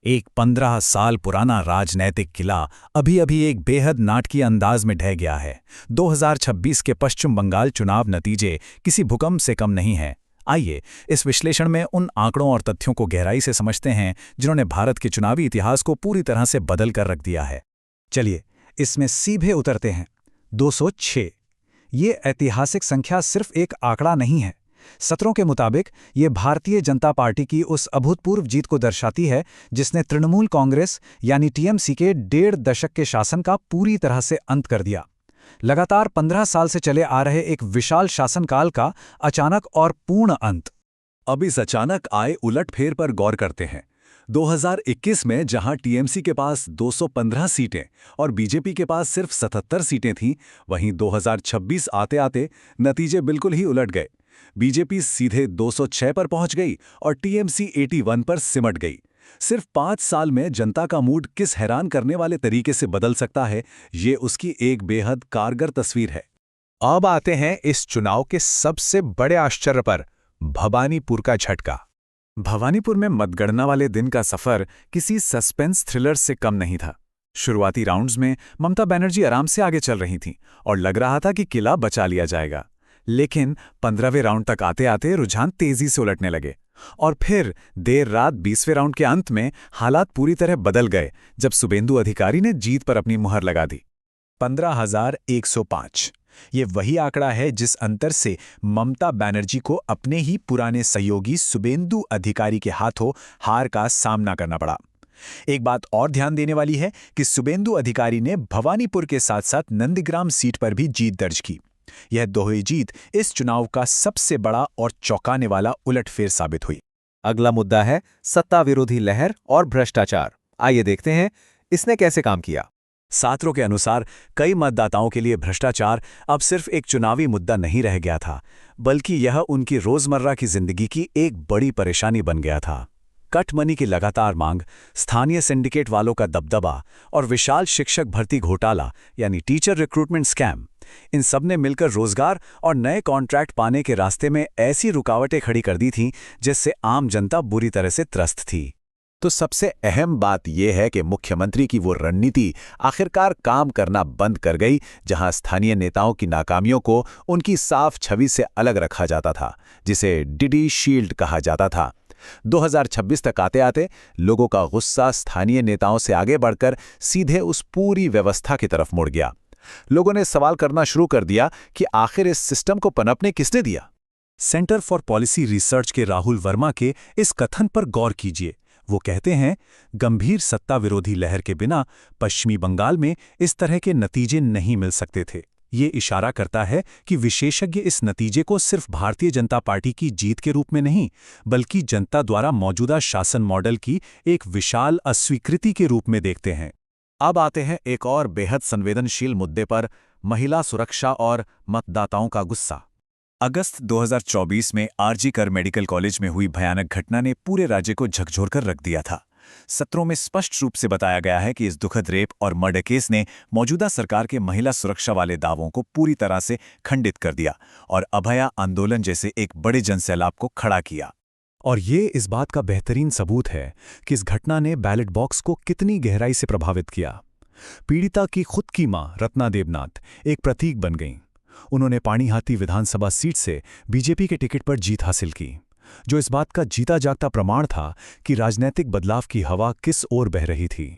एक 15 साल पुराना राजनैतिक किला अभी अभी एक बेहद नाटकीय अंदाज में ढह गया है। 2026 के पश्चिम बंगाल चुनाव नतीजे किसी भूकंप से कम नहीं हैं। आइए इस विश्लेषण में उन आंकड़ों और तथ्यों को गहराई से समझते हैं जिन्होंने भारत के चुनावी इतिहास को पूरी तरह से बदल कर रख दिया है। चलिए इसमें सीधे उतरते हैं। 206 ये ऐतिहासिक संख्या सिर्फ एक आंकड़ा नहीं है। सूत्रों के मुताबिक ये भारतीय जनता पार्टी की उस अभूतपूर्व जीत को दर्शाती है जिसने तृणमूल कांग्रेस यानी टीएमसी के 1.5 दशक के शासन का पूरी तरह से अंत कर दिया। लगातार 15 साल से चले आ रहे एक विशाल शासनकाल का अचानक और पूर्ण अंत। अब इस अचानक आए उलटफेर पर गौर करते हैं। 2021 में जहां टीएमसी के पास 215 सीटें और बीजेपी के पास सिर्फ 77 सीटें थीं, वहीं 2026 आते आते नतीजे बिल्कुल ही उलट गए। बीजेपी सीधे 206 पर पहुंच गई और टीएमसी 81 पर सिमट गई। सिर्फ 5 साल में जनता का मूड किस हैरान करने वाले तरीके से बदल सकता है, ये उसकी एक बेहद कारगर तस्वीर है। अब आते हैं इस चुनाव के सबसे बड़े आश्चर्य पर, भवानीपुर का झटका। भवानीपुर में मतगणना वाले दिन का सफर किसी सस्पेंस थ्रिलर से कम नहीं था। शुरुआती राउंड्स में ममता बनर्जी आराम से आगे चल रही थीं और लग रहा था कि किला बचा लिया जाएगा। लेकिन 15वें राउंड तक आते आते रुझान तेजी से उलटने लगे और फिर देर रात 20वें राउंड के अंत में हालात पूरी तरह बदल गए जब शुभेंदु अधिकारी ने जीत पर अपनी मुहर लगा दी। 15,105 ये वही आंकड़ा है जिस अंतर से ममता बनर्जी को अपने ही पुराने सहयोगी शुभेंदु अधिकारी के हाथों हार का सामना करना पड़ा। एक बात और ध्यान देने वाली है कि शुभेंदु अधिकारी ने भवानीपुर के साथ साथ नंदीग्राम सीट पर भी जीत दर्ज की। यह दोहरी जीत इस चुनाव का सबसे बड़ा और चौंकाने वाला उलटफेर साबित हुई। अगला मुद्दा है सत्ता विरोधी लहर और भ्रष्टाचार। आइए देखते हैं इसने कैसे काम किया। सूत्रों के अनुसार कई मतदाताओं के लिए भ्रष्टाचार अब सिर्फ एक चुनावी मुद्दा नहीं रह गया था, बल्कि यह उनकी रोजमर्रा की जिंदगी की एक बड़ी परेशानी बन गया था। कट मनी की लगातार मांग, स्थानीय सिंडिकेट वालों का दबदबा और विशाल शिक्षक भर्ती घोटाला यानी टीचर रिक्रूटमेंट स्कैम, इन सब ने मिलकर रोजगार और नए कॉन्ट्रैक्ट पाने के रास्ते में ऐसी रुकावटें खड़ी कर दी थीं जिससे आम जनता बुरी तरह से त्रस्त थी। तो सबसे अहम बात यह है कि मुख्यमंत्री की वो रणनीति आखिरकार काम करना बंद कर गई, जहां स्थानीय नेताओं की नाकामियों को उनकी साफ छवि से अलग रखा जाता था, जिसे डिडी शील्ड कहा जाता था। 2026 तक आते आते लोगों का गुस्सा स्थानीय नेताओं से आगे बढ़कर सीधे उस पूरी व्यवस्था की तरफ मुड़ गया। लोगों ने सवाल करना शुरू कर दिया कि आखिर इस सिस्टम को पनपने किसने दिया। सेंटर फॉर पॉलिसी रिसर्च के राहुल वर्मा के इस कथन पर गौर कीजिए। वो कहते हैं, गंभीर सत्ता विरोधी लहर के बिना पश्चिमी बंगाल में इस तरह के नतीजे नहीं मिल सकते थे। ये इशारा करता है कि विशेषज्ञ इस नतीजे को सिर्फ भारतीय जनता पार्टी की जीत के रूप में नहीं, बल्कि जनता द्वारा मौजूदा शासन मॉडल की एक विशाल अस्वीकृति के रूप में देखते हैं। अब आते हैं एक और बेहद संवेदनशील मुद्दे पर, महिला सुरक्षा और मतदाताओं का गुस्सा। अगस्त 2024 में आरजी कर मेडिकल कॉलेज में हुई भयानक घटना ने पूरे राज्य को झकझोर कर रख दिया था। सूत्रों में स्पष्ट रूप से बताया गया है कि इस दुखद रेप और मर्डर केस ने मौजूदा सरकार के महिला सुरक्षा वाले दावों को पूरी तरह से खंडित कर दिया और अभया आंदोलन जैसे एक बड़े जनसैलाब को खड़ा किया। और ये इस बात का बेहतरीन सबूत है कि इस घटना ने बैलेट बॉक्स को कितनी गहराई से प्रभावित किया। पीड़िता की खुद की मां रत्ना देवनाथ एक प्रतीक बन गईं। उन्होंने पानीहाटी विधानसभा सीट से बीजेपी के टिकट पर जीत हासिल की, जो इस बात का जीता जागता प्रमाण था कि राजनीतिक बदलाव की हवा किस ओर बह रही थी।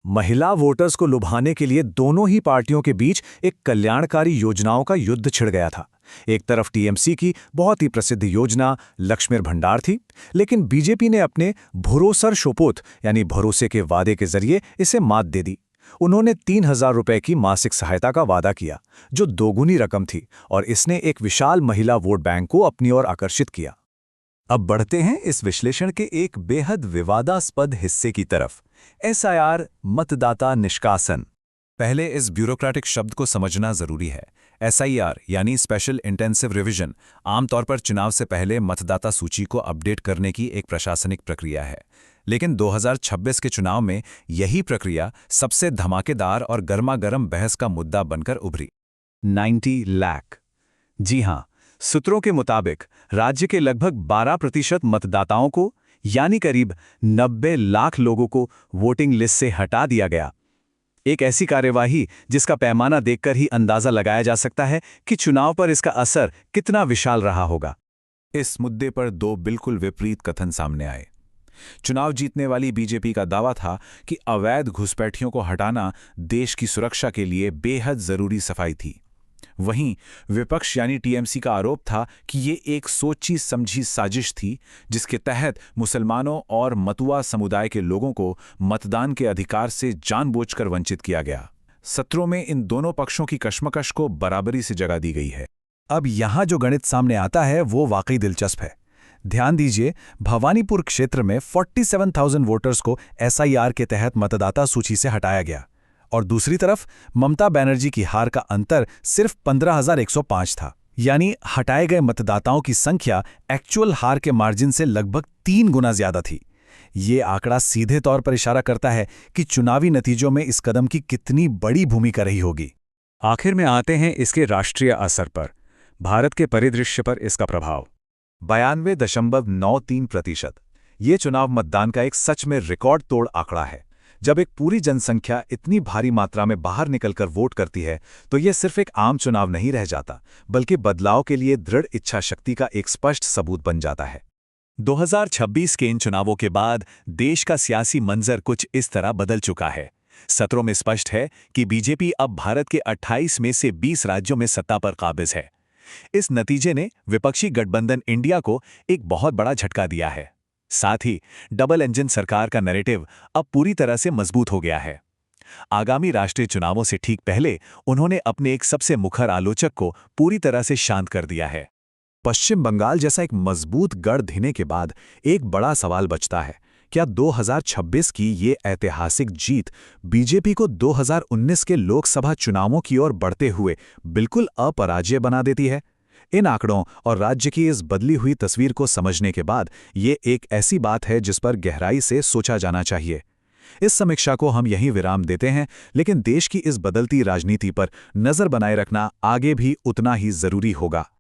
महिला वोटर्स को लुभाने के लिए दोनों ही पार्टियों के बीच एक कल्याणकारी योजनाओं का युद्ध छिड़ गया था। एक तरफ टीएमसी की बहुत ही प्रसिद्ध योजना लक्ष्मीर भंडार थी, लेकिन बीजेपी ने अपने भरोसर शोपोत यानी भरोसे के वादे के जरिए इसे मात दे दी। उन्होंने 3,000 रुपए की मासिक सहायता का वादा किया, जो दोगुनी रकम थी, और इसने एक विशाल महिला वोट बैंक को अपनी ओर आकर्षित किया। अब बढ़ते हैं इस विश्लेषण के एक बेहद विवादास्पद हिस्से की तरफ, एसआईआर मतदाता निष्कासन। पहले इस ब्यूरोक्रेटिक शब्द को समझना जरूरी है। एसआईआर यानी स्पेशल इंटेंसिव रिवीजन आमतौर पर चुनाव से पहले मतदाता सूची को अपडेट करने की एक प्रशासनिक प्रक्रिया है, लेकिन 2026 के चुनाव में यही प्रक्रिया सबसे धमाकेदार और गर्मागर्म बहस का मुद्दा बनकर उभरी। 90 लाख। जी हां, सूत्रों के मुताबिक राज्य के लगभग 12% मतदाताओं को यानी करीब 90 लाख लोगों को वोटिंग लिस्ट से हटा दिया गया। एक ऐसी कार्यवाही जिसका पैमाना देखकर ही अंदाजा लगाया जा सकता है कि चुनाव पर इसका असर कितना विशाल रहा होगा। इस मुद्दे पर दो बिल्कुल विपरीत कथन सामने आए। चुनाव जीतने वाली बीजेपी का दावा था कि अवैध घुसपैठियों को हटाना देश की सुरक्षा के लिए बेहद जरूरी सफाई थी। वहीं विपक्ष यानी टीएमसी का आरोप था कि ये एक सोची समझी साजिश थी जिसके तहत मुसलमानों और मतुआ समुदाय के लोगों को मतदान के अधिकार से जानबूझकर वंचित किया गया। सत्रों में इन दोनों पक्षों की कशमकश को बराबरी से जगह दी गई है। अब यहाँ जो गणित सामने आता है वो वाकई दिलचस्प है। ध्यान दीजिए, भवानीपुर क्षेत्र में 47,000 वोटर्स को एसआईआर के तहत मतदाता सूची से हटाया गया और दूसरी तरफ ममता बनर्जी की हार का अंतर सिर्फ 15,105 था। यानी हटाए गए मतदाताओं की संख्या एक्चुअल हार के मार्जिन से लगभग 3 गुना ज्यादा थी। ये आंकड़ा सीधे तौर पर इशारा करता है कि चुनावी नतीजों में इस कदम की कितनी बड़ी भूमिका रही होगी। आखिर में आते हैं इसके राष्ट्रीय असर पर, भारत के परिदृश्य पर इसका प्रभाव। 92.93%। ये चुनाव मतदान का एक सच में रिकॉर्ड तोड़ आंकड़ा है। जब एक पूरी जनसंख्या इतनी भारी मात्रा में बाहर निकलकर वोट करती है तो यह सिर्फ एक आम चुनाव नहीं रह जाता, बल्कि बदलाव के लिए दृढ़ इच्छा शक्ति का एक स्पष्ट सबूत बन जाता है। 2026 के इन चुनावों के बाद देश का सियासी मंजर कुछ इस तरह बदल चुका है। सत्रों में स्पष्ट है कि बीजेपी अब भारत के 28 में से 20 राज्यों में सत्ता पर काबिज है। इस नतीजे ने विपक्षी गठबंधन इंडिया को एक बहुत बड़ा झटका दिया है। साथ ही डबल इंजन सरकार का नैरेटिव अब पूरी तरह से मजबूत हो गया है। आगामी राष्ट्रीय चुनावों से ठीक पहले उन्होंने अपने एक सबसे मुखर आलोचक को पूरी तरह से शांत कर दिया है। पश्चिम बंगाल जैसा एक मजबूत गढ़ ढहने के बाद एक बड़ा सवाल बचता है, क्या 2026 की ये ऐतिहासिक जीत बीजेपी को 2019 के लोकसभा चुनावों की ओर बढ़ते हुए बिल्कुल अपराजय बना देती है? इन आंकड़ों और राज्य की इस बदली हुई तस्वीर को समझने के बाद ये एक ऐसी बात है जिस पर गहराई से सोचा जाना चाहिए। इस समीक्षा को हम यहीं विराम देते हैं, लेकिन देश की इस बदलती राजनीति पर नजर बनाए रखना आगे भी उतना ही जरूरी होगा।